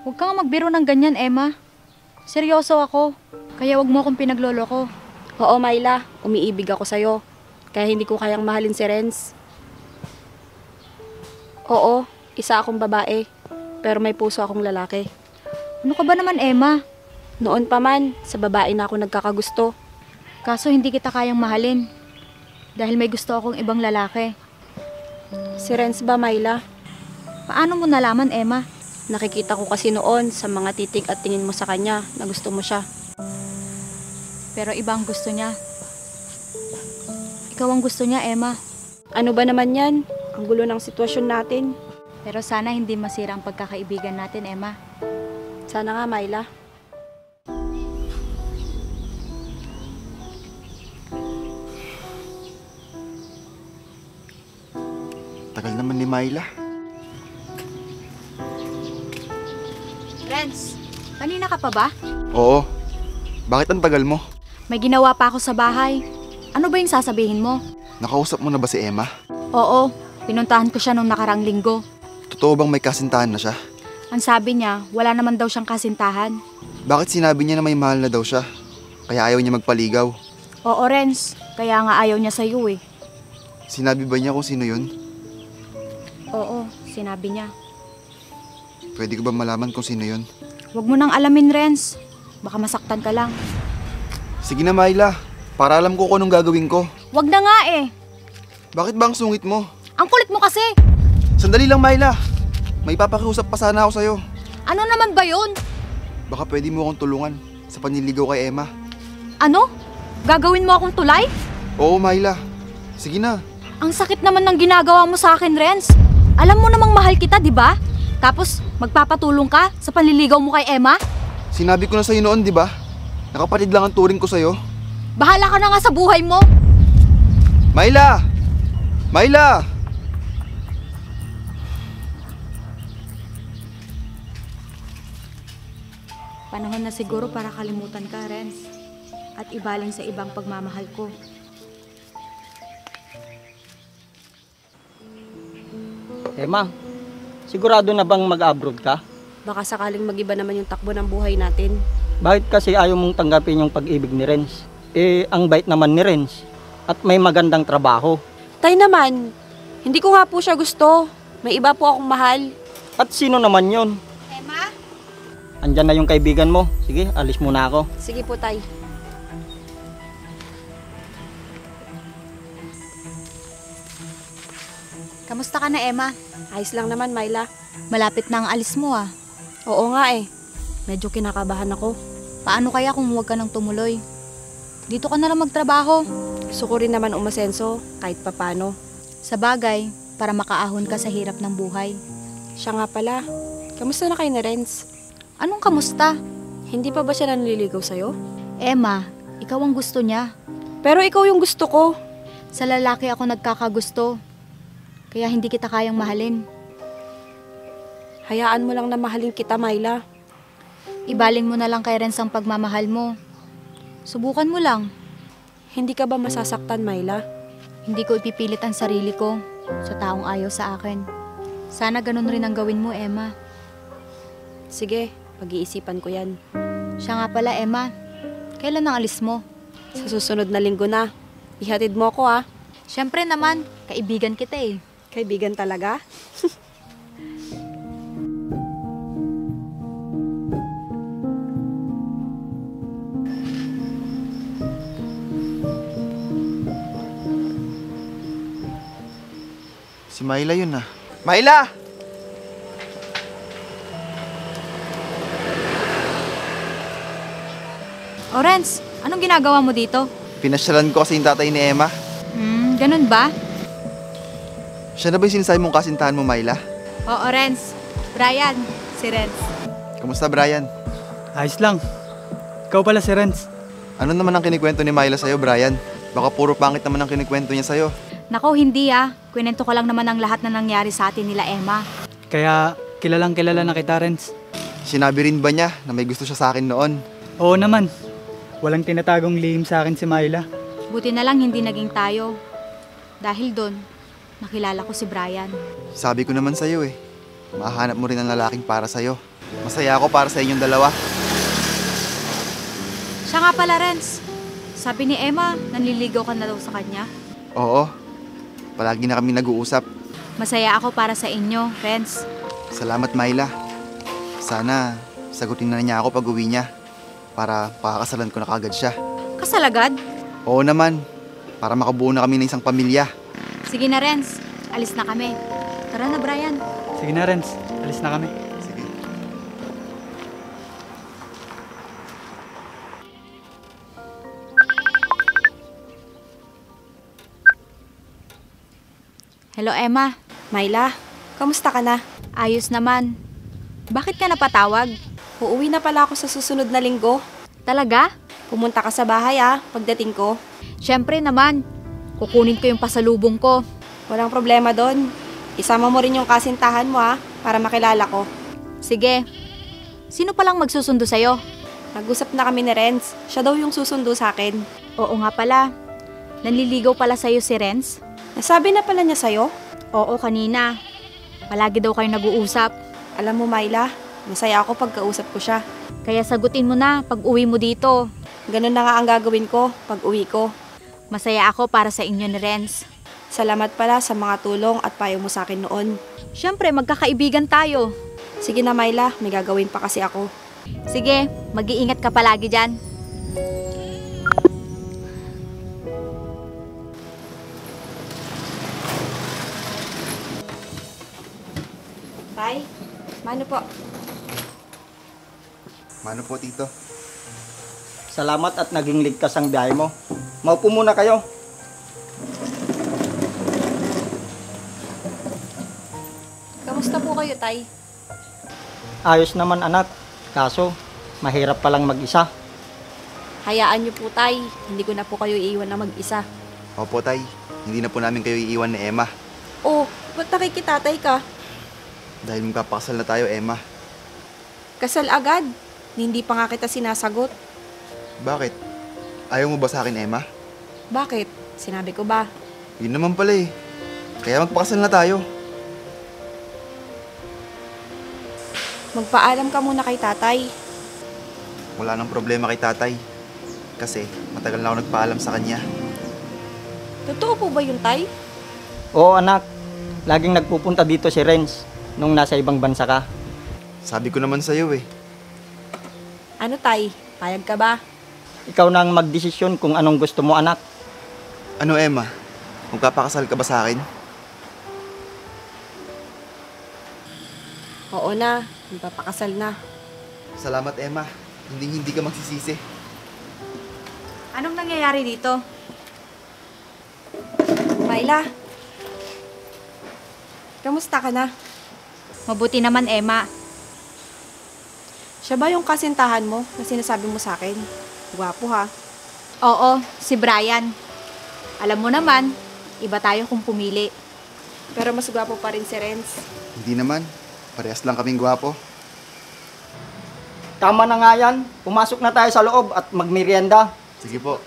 Huwag kang magbiro ng ganyan, Emma. Seryoso ako. Kaya wag mo akong pinagloloko. Oo, Myla, umiibig ako sa'yo. Kaya hindi ko kayang mahalin si Renz. Oo, isa akong babae. Pero may puso akong lalaki. Ano ka ba naman, Emma? Noon pa man, sa babae na ako nagkakagusto. Kaso hindi kita kayang mahalin. Dahil may gusto akong ibang lalaki. Si Renz ba, Myla? Paano mo nalaman, Emma? Nakikita ko kasi noon sa mga titig at tingin mo sa kanya na gusto mo siya. Pero ibang gusto niya. Ikaw ang gusto niya, Emma. Ano ba naman yan? Ang gulo ng sitwasyon natin. Pero sana hindi masira ang pagkakaibigan natin, Emma. Sana nga, Myla. Tagal naman ni Myla. Renz, kanina ka pa ba? Oo. Bakit ang tagal mo? May ginawa pa ako sa bahay. Ano ba yung sasabihin mo? Nakausap mo na ba si Emma? Oo, pinuntahan ko siya nung nakarang linggo. Totoo bang may kasintahan na siya? Ang sabi niya, wala naman daw siyang kasintahan. Bakit sinabi niya na may mahal na daw siya? Kaya ayaw niya magpaligaw. Oo, Renz, kaya nga ayaw niya sa'yo eh. Sinabi ba niya kung sino yun? Oo, sinabi niya. Pwede ko ba malaman kung sino yun? Huwag mo nang alamin, Renz. Baka masaktan ka lang. Sige na, Myla. Para alam ko kung anong gagawin ko. Huwag na nga eh. Bakit ba ang sungit mo? Ang kulit mo kasi. Sandali lang, Myla. May papakiusap pa sana ako sa'yo. Ano naman ba yun? Baka pwede mo akong tulungan sa panliligaw kay Emma. Ano? Gagawin mo akong tulay? Oo, Myla. Sige na. Ang sakit naman ng ginagawa mo sa akin, Renz. Alam mo namang mahal kita, di ba? Tapos, magpapatulong ka sa panliligaw mo kay Emma? Sinabi ko na sa'yo noon, di ba? Nakapatid lang ang turing ko sa'yo. Bahala ka na nga sa buhay mo. Myla! Myla! Panahon na siguro para kalimutan ka, Renz. At ibaling sa ibang pagmamahal ko. Emma, sigurado na bang mag-abroad ka? Baka sakaling magiba naman yung takbo ng buhay natin. Bakit kasi ayaw mong tanggapin yung pag-ibig ni Renz? Ang bait naman ni Renz. At may magandang trabaho. Tay naman, hindi ko nga po siya gusto. May iba po akong mahal. At sino naman yon? Emma? Andyan na yung kaibigan mo. Sige, alis muna ako. Sige po, Tay. Kamusta ka na, Emma? Ayos lang naman, Myla. Malapit na ang alis mo ah. Oo nga eh. Medyo kinakabahan ako. Paano kaya kung huwag ka nang tumuloy? Dito ka na lang magtrabaho. Gusto ko rin naman umasenso kahit papano. Sa bagay, para makaahon ka sa hirap ng buhay. Siya nga pala. Kamusta na kayo ni Renz? Anong kamusta? Hindi pa ba siya nanliligaw sa'yo? Emma, ikaw ang gusto niya. Pero ikaw yung gusto ko. Sa lalaki ako nagkakagusto. Kaya hindi kita kayang mahalin. Hayaan mo lang na mahalin kita, Myla. Ibaling mo na lang kay Renz ang pagmamahal mo. Subukan mo lang. Hindi ka ba masasaktan, Myla? Hindi ko ipipilit ang sarili ko sa taong ayaw sa akin. Sana ganun rin ang gawin mo, Emma. Sige, pag-iisipan ko yan. Siya nga pala, Emma. Kailan ang alis mo? Sa susunod na linggo na. Ihatid mo ako ah. Siyempre naman, kaibigan kita eh. Kaibigan talaga? Si Myla yun ah. Myla! O Renz, anong ginagawa mo dito? Pinasyalan ko kasi yung tatay ni Emma. Ganun ba? Siya na ba yung sinasabi mong kasintahan mo, Myla? Oo, Renz. Brian, si Renz. Kamusta, Brian? Ayos lang. Ikaw pala si Renz. Ano naman ang kinikwento ni Myla sa'yo, Brian? Baka puro pangit naman ang kinikwento niya sa'yo. Nako, hindi ah. Kwento ko lang naman ang lahat na nangyari sa atin nila Emma. Kaya kilalang kilala na kita, Renz. Sinabi rin ba niya na may gusto siya sa akin noon? Oo naman. Walang tinatagong lihim sa akin si Myla. Buti na lang hindi naging tayo. Dahil doon, nakilala ko si Brian. Sabi ko naman sa'yo eh. Mahanap mo rin ang lalaking para sa'yo. Masaya ako para sa inyong dalawa. Siya nga pala, Renz. Sabi ni Emma, nanliligaw ka na daw sa kanya. Oo, palagi na kami nag-uusap. Masaya ako para sa inyo, Renz. Salamat, Myla. Sana sagutin na niya ako pag uwi niya para pakakasalan ko na kagad siya. Kasal agad? Oo naman, para makabuo na kami ng isang pamilya. Sige na, Renz. Alis na kami. Tara na, Brian. Sige na, Renz. Alis na kami. Sige. Hello, Emma. Myla, kamusta ka na? Ayos naman. Bakit ka napatawag? Uuwi na pala ako sa susunod na linggo. Talaga? Pumunta ka sa bahay pagdating ko. Siyempre naman. Kukunin ko yung pasalubong ko. Walang problema doon. Isama mo rin yung kasintahan mo para makilala ko. Sige. Sino palang magsusundo sa'yo? Nag-usap na kami ni Renz. Siya daw yung susundo sa akin. Oo nga pala. Nanliligaw pala sa'yo si Renz? Nasabi na pala niya sa'yo? Oo, kanina. Palagi daw kayo nag-uusap. Alam mo, Myla, masaya ako pagkausap ko siya. Kaya sagutin mo na pag uwi mo dito. Ganun na nga ang gagawin ko pag uwi ko. Masaya ako para sa inyo ni Renz. Salamat pala sa mga tulong at payo mo sa akin noon. Siyempre, magkakaibigan tayo. Sige na, Myla, may gagawin pa kasi ako. Sige, mag-iingat ka palagi dyan. Tay, mano po? Mano po, Tito? Salamat at naging ligtas ang biyahe mo. Maupo muna kayo. Kamusta po kayo, Tay? Ayos naman anak. Kaso, mahirap palang mag-isa. Hayaan niyo po, Tay. Hindi ko na po kayo iiwan na mag-isa. Opo, Tay. Hindi na po namin kayo iiwan ni Emma. Oh, ba't nakikitatay ka? Dahil magpapakasal na tayo, Emma. Kasal agad. Hindi pa nga kita sinasagot. Bakit? Ayaw mo ba sa akin, Emma? Bakit? Sinabi ko ba? Yun naman pala eh. Kaya magpakasal na tayo. Magpaalam ka muna kay tatay. Wala nang problema kay tatay. Kasi matagal na ako nagpaalam sa kanya. Totoo po ba yun, Tay? Oo anak, laging nagpupunta dito si Renz nung nasa ibang bansa ka. Sabi ko naman sa'yo eh. Ano, Tay? Payag ka ba? Ikaw na ang magdesisyon kung anong gusto mo anak. Ano, Emma? Magpapakasal ka ba sa akin? Oo na, magpapakasal na. Salamat, Emma. Hindi ka magsisisi. Anong nangyayari dito? Myla, kamusta ka na? Mabuti naman, Emma. Siya ba yung kasintahan mo na sinasabi mo sa akin? Gwapo ha. Oo, si Brian. Alam mo naman, iba tayo kung pumili. Pero mas gwapo pa rin si Renz. Hindi naman. Parehas lang kaming gwapo. Tama na nga yan, pumasok na tayo sa loob at magmerienda. Sige po.